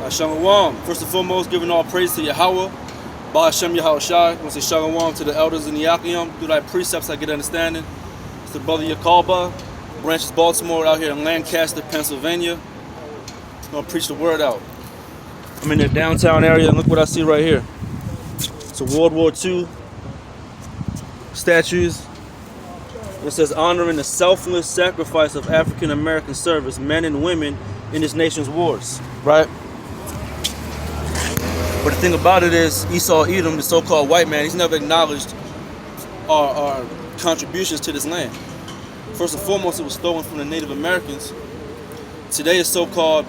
Shalom. First and foremost, giving all praise to Yahweh, Ba Hashem Yahweh Shai. I want to say Shalom to the elders in the Yakim. Through thy precepts I get understanding. It's the brother Yakalba, branches Baltimore, out here in Lancaster, Pennsylvania. I'm going to preach the word out. I'm in the downtown area, and look what I see right here. It's a World War II statues. It says, honoring the selfless sacrifice of African American service, men and women in this nation's wars, right? But the thing about it is, Esau Edom, the so-called white man, he's never acknowledged our contributions to this land. First and foremost, it was stolen from the Native Americans. Today is so-called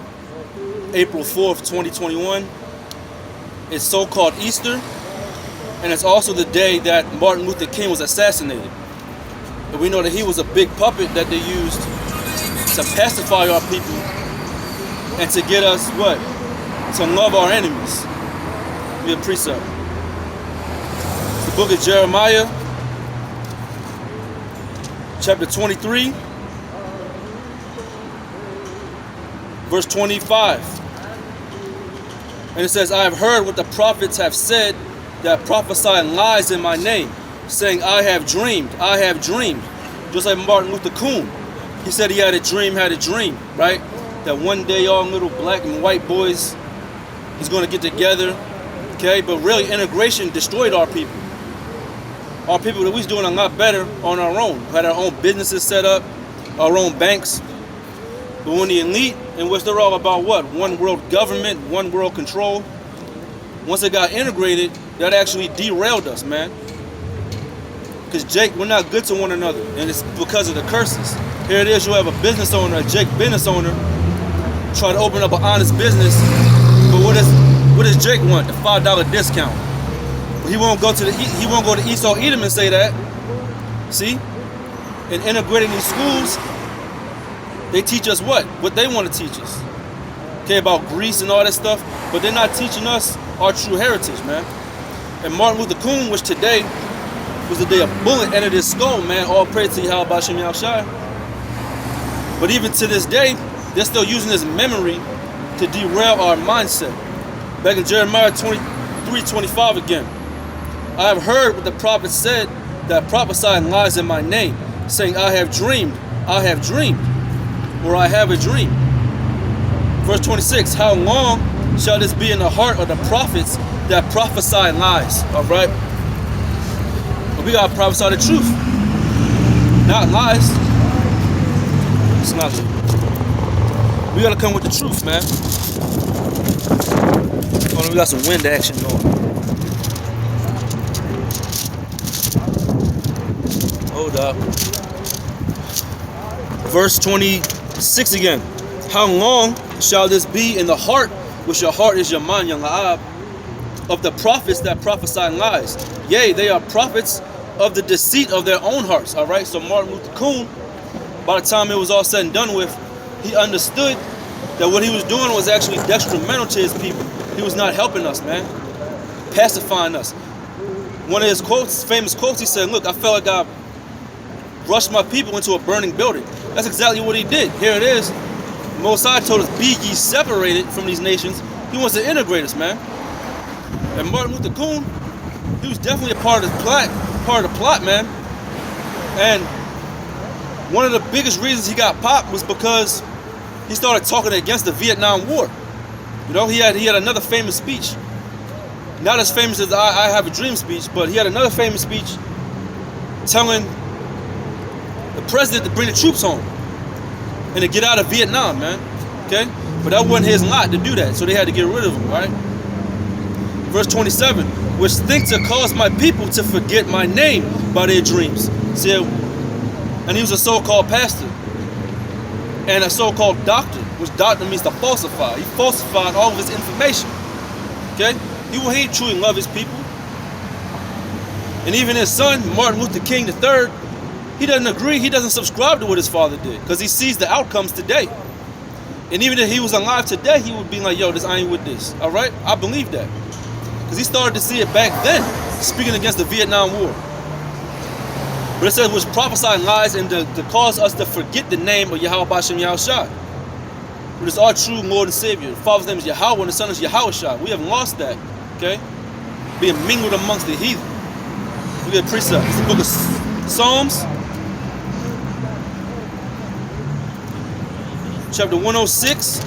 April 4th, 2021. It's so-called Easter, and it's also the day that Martin Luther King was assassinated. And we know that he was a big puppet that they used to pacify our people and to get us, what? To love our enemies. Be a precept. It's the book of Jeremiah, chapter 23, verse 25. And it says, I have heard what the prophets have said that prophesy lies in my name, saying, I have dreamed, I have dreamed. Just like Martin Luther King. He said he had a dream, right? That one day all little black and white boys is going to get together. Okay, but really integration destroyed our people. Our people that we was doing a lot better on our own. We had our own businesses set up, our own banks. But when the elite, in which they're all about what? One world government, one world control. Once it got integrated, that actually derailed us, man. Because Jake, we're not good to one another. And it's because of the curses. Here it is, you have a business owner, a Jake business owner, try to open up an honest business. But what does Jake want? The $5 discount. He won't go to Esau Edom and say that. See? And integrating these schools, they teach us what? What they want to teach us. Okay, about Greece and all that stuff. But they're not teaching us our true heritage, man. And Martin Luther King, which today was the day a bullet entered his skull, man. All praise to Yahweh Bashem Yahushai. But even to this day, they're still using this memory to derail our mindset. Back in Jeremiah 23:25 again. I have heard what the prophets said that prophesied lies in my name, saying, I have dreamed, or I have a dream. Verse 26, how long shall this be in the heart of the prophets that prophesy lies? All right? But we got to prophesy the truth, not lies. It's not good. We got to come with the truth, man. Hold on, we got some wind action going. Hold up. Verse 26 again. How long shall this be in the heart, which your heart is your mind, young La'ab, of the prophets that prophesy lies? Yea, they are prophets of the deceit of their own hearts. All right, so Martin Luther King, by the time it was all said and done with, he understood that what he was doing was actually detrimental to his people. He was not helping us, man. Pacifying us. One of his quotes, famous quotes, he said, look, I felt like I rushed my people into a burning building. That's exactly what he did. Here it is. Mosai told us, be ye separated from these nations. He wants to integrate us, man. And Martin Luther King, he was definitely a part of the plot, man. And one of the biggest reasons he got popped was because he started talking against the Vietnam War. You know, he had another famous speech. Not as famous as I Have a Dream speech, but he had another famous speech telling the president to bring the troops home and to get out of Vietnam, man. Okay? But that wasn't his lot to do that, so they had to get rid of him, right? Verse 27, which think to cause my people to forget my name by their dreams. See, and he was a so-called pastor and a so-called doctor, which doctor means to falsify. He falsified all of his information. Okay? He truly loved his people. And even his son, Martin Luther King III, he doesn't agree, he doesn't subscribe to what his father did, because he sees the outcomes today. And even if he was alive today, he would be like, yo, I ain't with this. All right? I believe that. Because he started to see it back then, speaking against the Vietnam War. But it says, which prophesied lies and to cause us to forget the name of Yahweh Bashem Yahushua. but it's our true Lord and Savior. The Father's name is Yahweh and the Son is Yahushua. We haven't lost that, okay? Being mingled amongst the heathen. Look at the precept. It's the book of Psalms, chapter 106.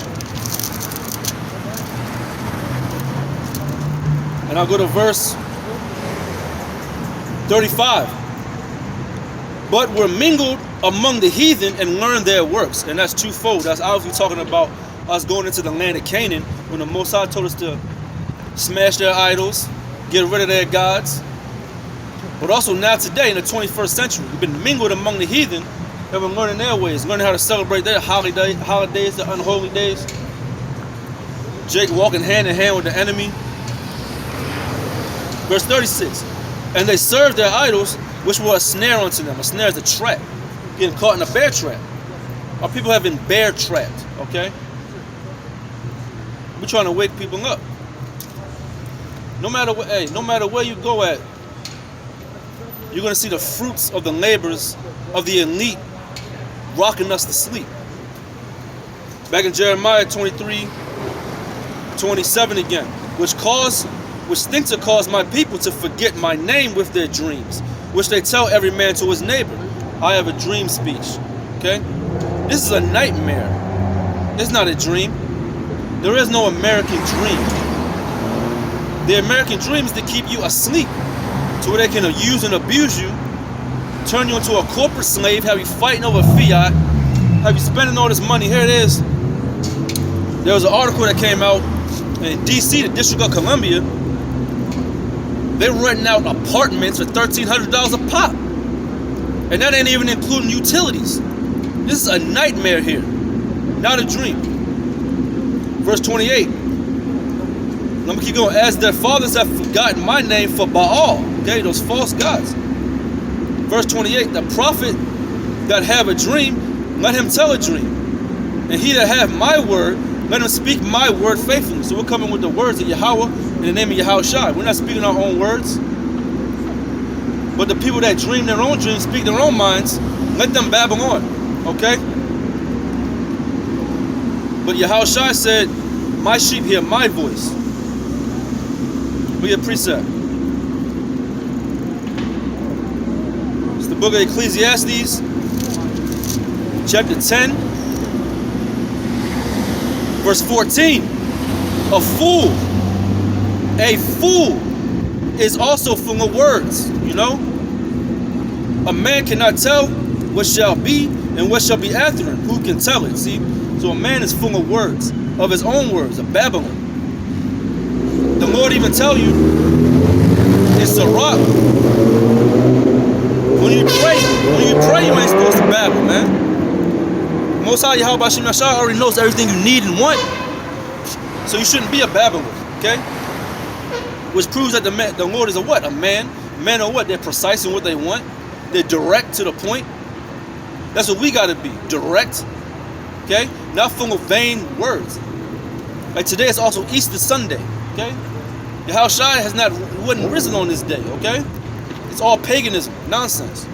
And I'll go to verse 35. But we're mingled among the heathen and learn their works. And that's twofold. That's obviously talking about us going into the land of Canaan when the Most High told us to smash their idols, get rid of their gods. But also now today in the 21st century, we've been mingled among the heathen and been learning their ways, learning how to celebrate their holidays, the unholy days. Jake walking hand in hand with the enemy. Verse 36. And they served their idols, which were a snare unto them. A snare is a trap. Getting caught in a bear trap. Our people have been bear trapped, okay? We're trying to wake people up. No matter where you go at, you're going to see the fruits of the labors of the elite rocking us to sleep. Back in Jeremiah 23:27 again, which think to cause my people to forget my name with their dreams, which they tell every man to his neighbor. I have a dream speech. Okay? This is a nightmare. It's not a dream. There is no American dream. The American dream is to keep you asleep to where they can use and abuse you, turn you into a corporate slave, have you fighting over fiat, have you spending all this money. Here it is. There was an article that came out in DC, the District of Columbia. They're renting out apartments for $1,300 a pop. And that ain't even including utilities. This is a nightmare here, not a dream. Verse 28. Let me keep going. As their fathers have forgotten my name for Baal. Okay, those false gods. Verse 28. The prophet that have a dream, let him tell a dream. And he that have my word, let him speak my word faithfully. So we're coming with the words of Yahweh in the name of Yahushua. We're not speaking our own words. But the people that dream their own dreams, speak their own minds, let them babble on. Okay? But Yahushua said, my sheep hear my voice. Look at precept. It's the book of Ecclesiastes, chapter 10, verse 14. A fool is also full of words, you know? A man cannot tell what shall be and what shall be after him. Who can tell it? See? So a man is full of words, of his own words, of Babylon. The Lord even tell you, it's a rock. When you pray, you ain't supposed to babble, man. Most High Yahweh Bashim Yashar already knows everything you need and want. So you shouldn't be a babbler, okay? Which proves that the Lord is a what? A man. Men are what? They're precise in what they want. They're direct to the point. That's what we got to be. Direct. Okay? Not full of vain words. Like today is also Easter Sunday. Okay? Yahushua wasn't risen on this day. Okay? It's all paganism. Nonsense.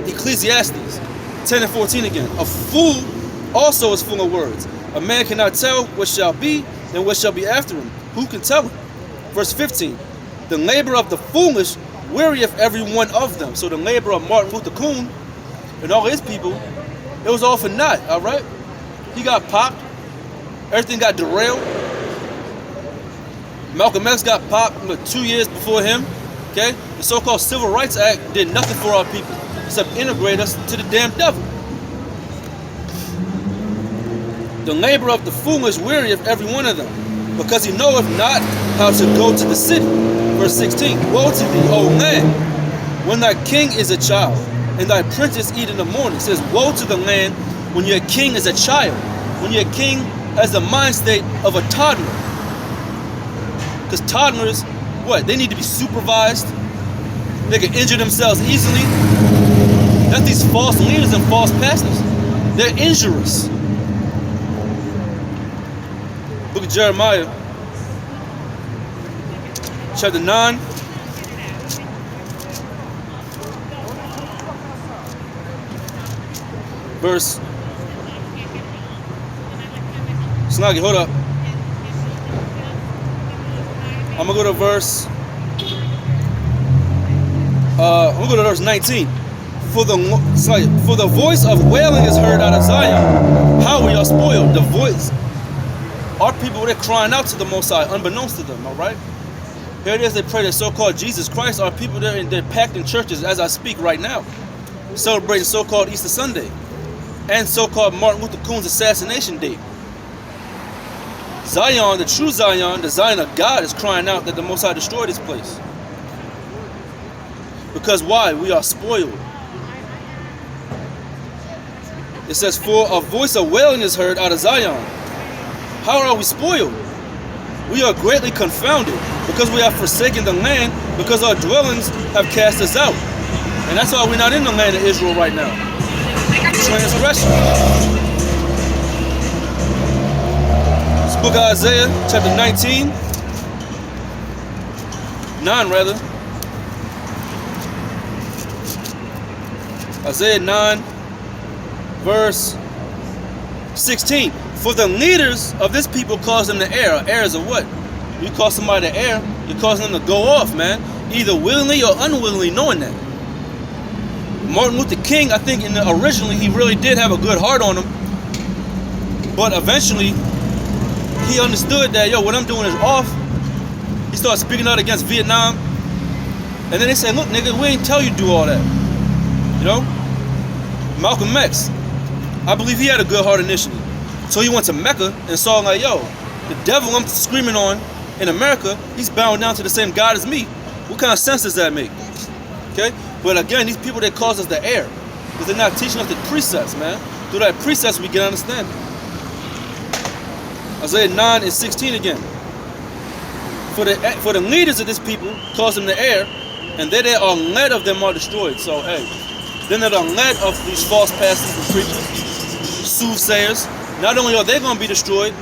Ecclesiastes 10 and 14 again. A fool also is full of words. A man cannot tell what shall be and what shall be after him. Who can tell him? Verse 15. The labor of the foolish wearieth every one of them. So the labor of Martin Luther King and all his people, it was all for naught, all right? He got popped. Everything got derailed. Malcolm X got popped 2 years before him. Okay? The so-called Civil Rights Act did nothing for our people except integrate us to the damn devil. The labor of the foolish wearieth every one of them, because he knoweth not how to go to the city. Verse 16. Woe to thee, O land, when thy king is a child, and thy princess eat in the morning. It says, woe to the land when your king is a child, when your king has the mind state of a toddler. Because toddlers, what? They need to be supervised. They can injure themselves easily. That's these false leaders and false pastors. They're injurious. Book of Jeremiah, chapter 9. verse. Snuggie, hold up. I'm gonna go to verse. I'm gonna go to verse 19. For the voice of wailing is heard out of Zion. How we are spoiled. The voice. Our people, they're crying out to the Most High, unbeknownst to them. All right. Here it is. They pray the so-called Jesus Christ. Our people, they're packed in churches as I speak right now, celebrating so-called Easter Sunday and so-called Martin Luther King's assassination date. Zion, the true Zion, the Zion of God, is crying out that the Most High destroy this place. Because why? We are spoiled. It says, for a voice of wailing is heard out of Zion. How are we spoiled? We are greatly confounded because we have forsaken the land, because our dwellings have cast us out. And that's why we're not in the land of Israel right now. Transgression. This book of Isaiah, chapter 19. 9 rather. Isaiah 9, verse 16. For the leaders of this people cause them to err. Errors of what? You cause somebody to err, you're causing them to go off, man. Either willingly or unwillingly, knowing that. Martin Luther King, I think originally he really did have a good heart on him. But eventually, he understood that, yo, what I'm doing is off. He started speaking out against Vietnam. And then they said, look, nigga, we ain't tell you to do all that. You know? Malcolm X, I believe he had a good heart initially. So he went to Mecca and saw like, yo, the devil I'm screaming on in America, he's bowing down to the same God as me. What kind of sense does that make? Okay? But again, these people, they cause us to err because they're not teaching us the precepts, man. Through that precepts, we get understanding. Isaiah 9 and 16 again. For the leaders of this people cause them to err, and they that are led of them are destroyed. So, hey, then that are led of these false pastors and preachers, soothsayers, not only are they going to be destroyed,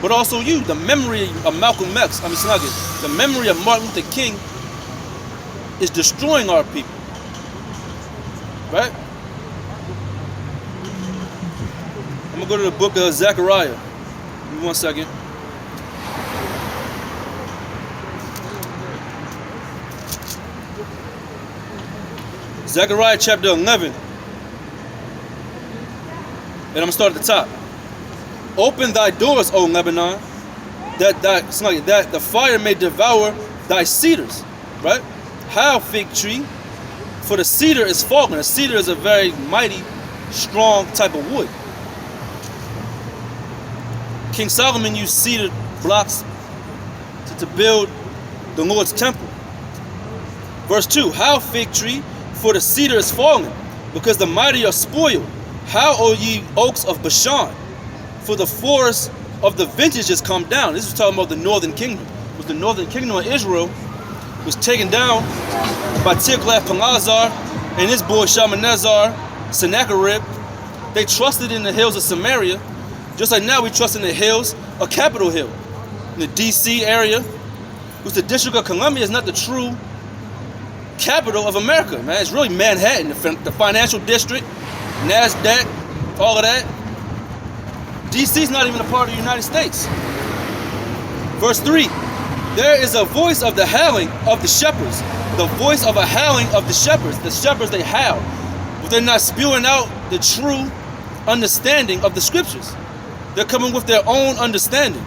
but also you. The memory of Malcolm X, the memory of Martin Luther King is destroying our people. Right? I'm going to go to the book of Zechariah. Give me 1 second. Zechariah chapter 11. And I'm going to start at the top. Open thy doors, O Lebanon, that the fire may devour thy cedars. Right? How, fig tree? For the cedar is fallen. A cedar is a very mighty, strong type of wood. King Solomon used cedar blocks to build the Lord's temple. Verse 2. How, fig tree? For the cedar is fallen, because the mighty are spoiled. How, O ye oaks of Bashan? For the forest of the vintage has come down. This is talking about the northern kingdom. Because the northern kingdom of Israel was taken down by Tiglath-Pileser and his boy Shalmaneser, Sennacherib. They trusted in the hills of Samaria, just like now we trust in the hills of Capitol Hill. In the DC area, which the District of Columbia is not the true capital of America, man. It's really Manhattan, the financial district, NASDAQ, all of that. DC's not even a part of the United States. Verse 3. There is a voice of the howling of the shepherds. The voice of a howling of the shepherds. The shepherds, they howl. But they're not spewing out the true understanding of the scriptures. They're coming with their own understanding.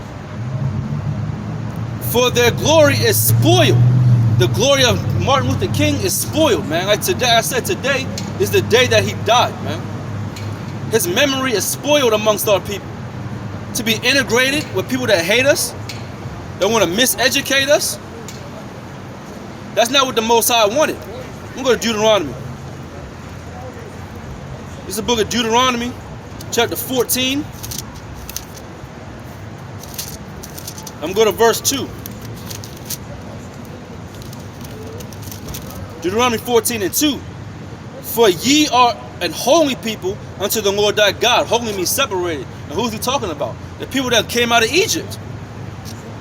For their glory is spoiled. The glory of Martin Luther King is spoiled, man. Like today, I said today is the day that he died, man. His memory is spoiled amongst our people. To be integrated with people that hate us, that want to miseducate us, that's not what the Most High wanted. I'm going to Deuteronomy. This is the book of Deuteronomy, chapter 14. I'm going to verse 2. Deuteronomy 14 and 2. For ye are an holy people unto the Lord thy God. Holy means separated. And who's he talking about? The people that came out of Egypt.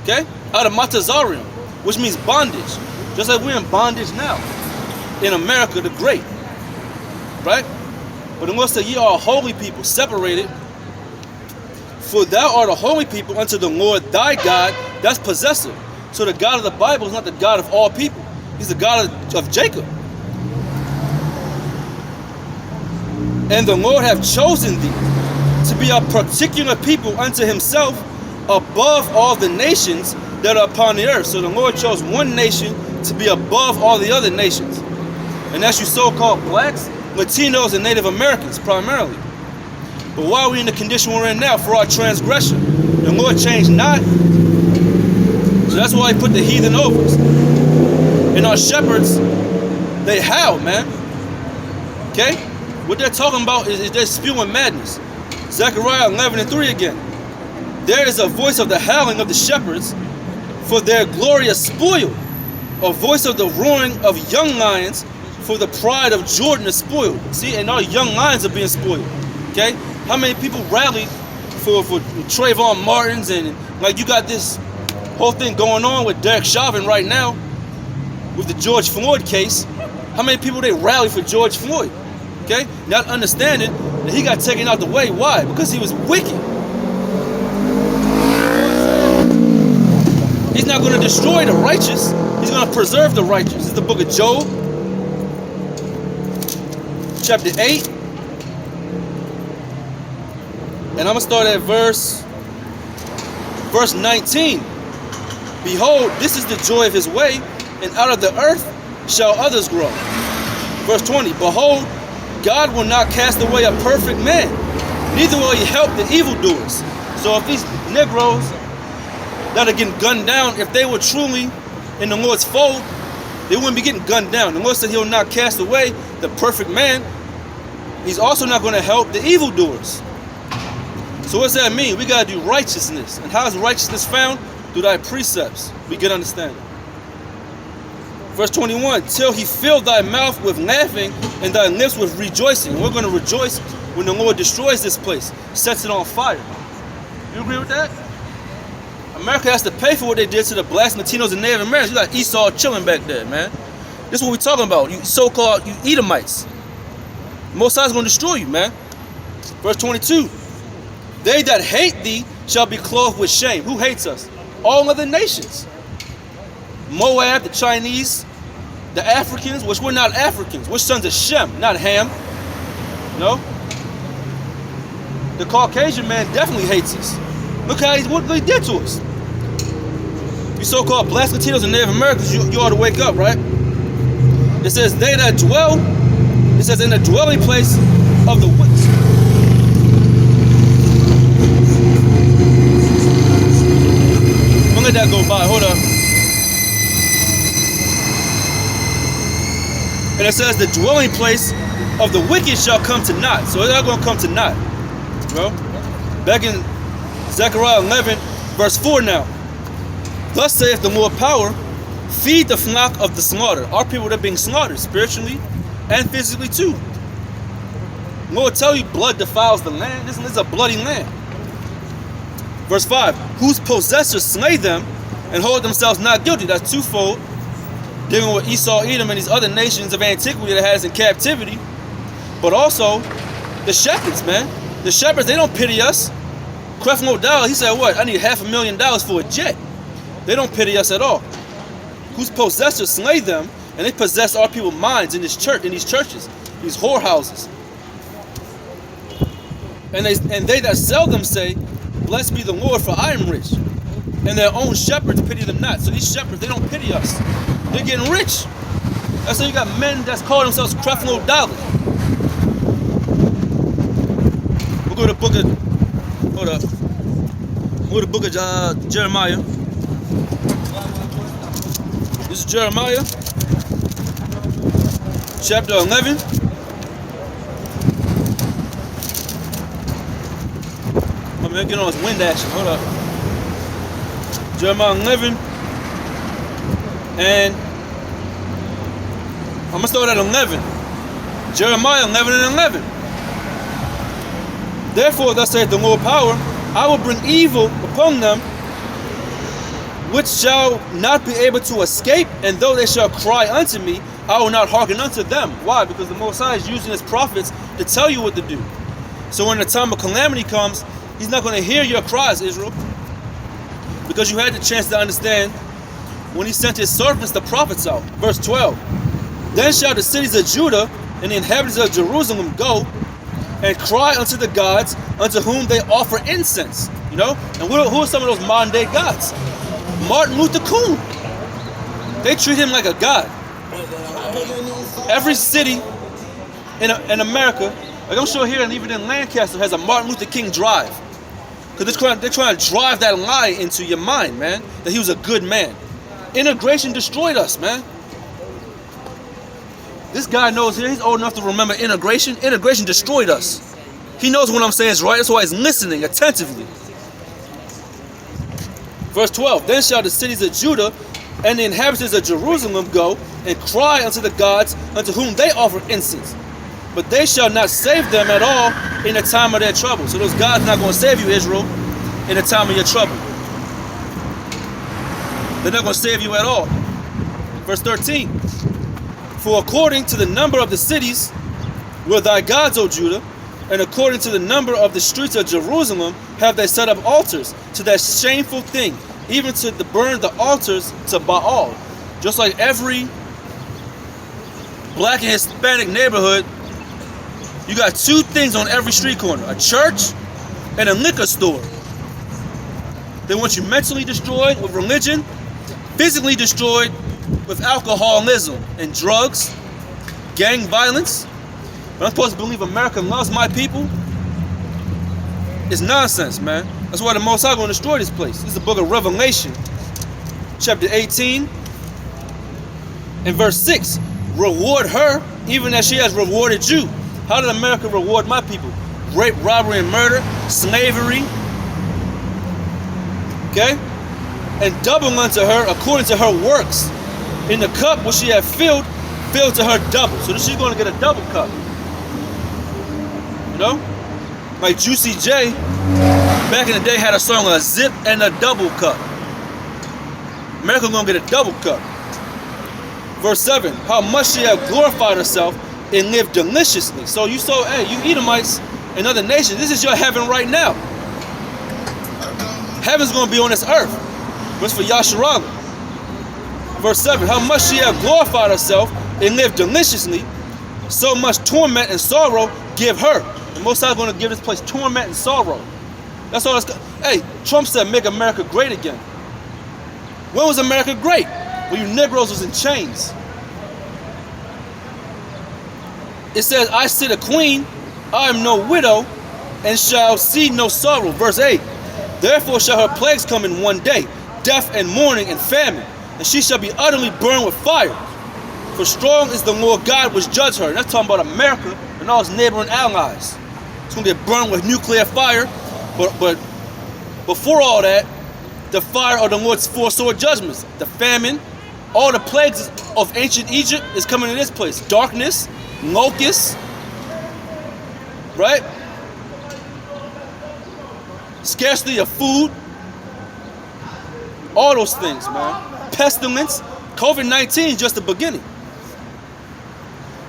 Okay? Out of Matazarium, which means bondage. Just like we're in bondage now. In America the Great. Right? But the Lord said, ye are a holy people, separated. For thou art a holy people unto the Lord thy God. That's possessive. So the God of the Bible is not the God of all people. He's the God of Jacob. And the Lord hath chosen thee to be a particular people unto himself above all the nations that are upon the earth. So the Lord chose one nation to be above all the other nations. And that's you so-called blacks, Latinos, and Native Americans primarily. But why are we in the condition we're in now? For our transgression. The Lord changed not. So that's why he put the heathen over us. And our shepherds, they howl, man. Okay? What they're talking about is they're spewing madness. Zechariah 11:3 again. There is a voice of the howling of the shepherds, for their glorious spoil. A voice of the roaring of young lions, for the pride of Jordan is spoiled. See, and our young lions are being spoiled. Okay? How many people rallied for Trayvon Martin's, and like you got this whole thing going on with Derek Chauvin right now with the George Floyd case. How many people they rallied for George Floyd? Okay? Not understanding that he got taken out the way. Why? Because he was wicked. He's not going to destroy the righteous. He's going to preserve the righteous. It's the book of Job, chapter 8. And I'm going to start at verse 19. Behold, this is the joy of his way, and out of the earth shall others grow. Verse 20. Behold, God will not cast away a perfect man, neither will he help the evildoers. So if these Negroes that are getting gunned down, if they were truly in the Lord's fold, they wouldn't be getting gunned down. The Lord said he will not cast away the perfect man. He's also not going to help the evildoers. So what does that mean? We got to do righteousness. And how is righteousness found? Through thy precepts. We get understanding. Verse 21, till he filled thy mouth with laughing and thy lips with rejoicing. We're going to rejoice when the Lord destroys this place, sets it on fire. You agree with that? America has to pay for what they did to the blacks, Latinos, and Native Americans. You got Esau chilling back there, man. This is what we're talking about. You so-called Edomites. Most High is going to destroy you, man. Verse 22. They that hate thee shall be clothed with shame. Who hates us? All other nations. Moab, the Chinese, the Africans, which we're not Africans. We're sons of Shem, not Ham. No? The Caucasian man definitely hates us. Look how what they did to us. You so-called blacks, Latinos, and Native Americans, you ought to wake up, right? It says, they that dwell, it says, in the dwelling place of the wicked. Don't let that go by, hold up. And it says, the dwelling place of the wicked shall come to naught. So it's not going to come to naught, bro. Back in Zechariah 11, verse 4 now. Thus saith the Lord power, feed the flock of the slaughter. Our people that are being slaughtered spiritually and physically too. Lord tell you blood defiles the land. This is a bloody land. Verse 5, whose possessors slay them and hold themselves not guilty. That's twofold. Dealing with Esau, Edom, and these other nations of antiquity that has in captivity. But also, the shepherds, man. The shepherds, they don't pity us. Creflo Dollar, he said, what? I need $500,000 for a jet. They don't pity us at all. Whose possessors slay them, and they possess our people's minds in this church, in these churches, these whorehouses. And they that sell them say, blessed be the Lord, for I am rich. And their own shepherds pity them not. So these shepherds, they don't pity us. They're getting rich. That's why you got men that's calling themselves Creflo Dollar. We'll go to the book of, hold up. We'll go to the book of Jeremiah. This is Jeremiah, chapter 11. I'm gonna get on his wind action. Hold up. Jeremiah 11. And I'm gonna start at 11. Jeremiah 11 and 11. Therefore, thus saith the Lord power, I will bring evil upon them, which shall not be able to escape, and though they shall cry unto me, I will not hearken unto them. Why? Because the Most High is using his prophets to tell you what to do. So when the time of calamity comes, he's not going to hear your cries, Israel. Because you had the chance to understand when he sent his servants, the prophets, out. Verse 12. Then shall the cities of Judah and the inhabitants of Jerusalem go and cry unto the gods unto whom they offer incense. You know? And who are some of those modern day gods? Martin Luther King. They treat him like a god. Every city in America, like I'm sure here and even in Lancaster, has a Martin Luther King drive. Because they're trying to drive that lie into your mind, man, that he was a good man. Integration destroyed us, man. This guy knows here, he's old enough to remember integration. Integration destroyed us. He knows what I'm saying is right, that's why he's listening attentively. Verse 12, then shall the cities of Judah and the inhabitants of Jerusalem go and cry unto the gods unto whom they offer incense. But they shall not save them at all in the time of their trouble. So those gods are not going to save you, Israel, in the time of your trouble. They're not going to save you at all. Verse 13. For according to the number of the cities were thy gods, O Judah, and according to the number of the streets of Jerusalem have they set up altars to that shameful thing, even to burn the altars to Baal. Just like every black and Hispanic neighborhood, you got two things on every street corner: a church and a liquor store. They want you mentally destroyed with religion, physically destroyed with alcoholism and drugs, gang violence. But I'm supposed to believe America loves my people? It's nonsense, man. That's why the Most High going to destroy this place. This is the book of Revelation, chapter 18 and verse 6. Reward her even as she has rewarded you. How did America reward my people? Rape, robbery, and murder, slavery. Okay? And double unto her according to her works. In the cup which she had filled to her double. So she's going to get a double cup. You know? Like Juicy J, back in the day, had a song, a zip and a double cup. America's going to get a double cup. Verse 7, how much she have glorified herself and lived deliciously. So you saw, hey, you Edomites and other nations, this is your heaven right now. Heaven's going to be on this earth. But it's for Yasharala. Verse 7, how much she have glorified herself and lived deliciously, so much torment and sorrow give her. The Most High is going to give this place torment and sorrow. That's all it's got. Hey, Trump said make America great again. When was America great? When you Negroes was in chains. It says, I sit a queen, I am no widow, and shall see no sorrow. Verse 8, therefore shall her plagues come in one day, death and mourning and famine, and she shall be utterly burned with fire. For strong is the Lord God which judge her. And that's talking about America and all its neighboring allies. It's going to get burned with nuclear fire. But before all that, the fire of the Lord's four sword judgments, the famine, all the plagues of ancient Egypt is coming to this place. Darkness, locusts, right? Scarcity of food. All those things, man. Pestilence. COVID-19 is just the beginning.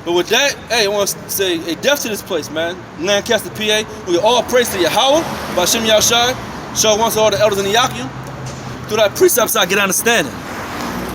But with that, hey, I want to say a death to this place, man. Lancaster, PA. We give all praise to Yahweh, B'Shem Yahushai. Show once to all the elders in the Yakim. Through that precepts, I get understanding.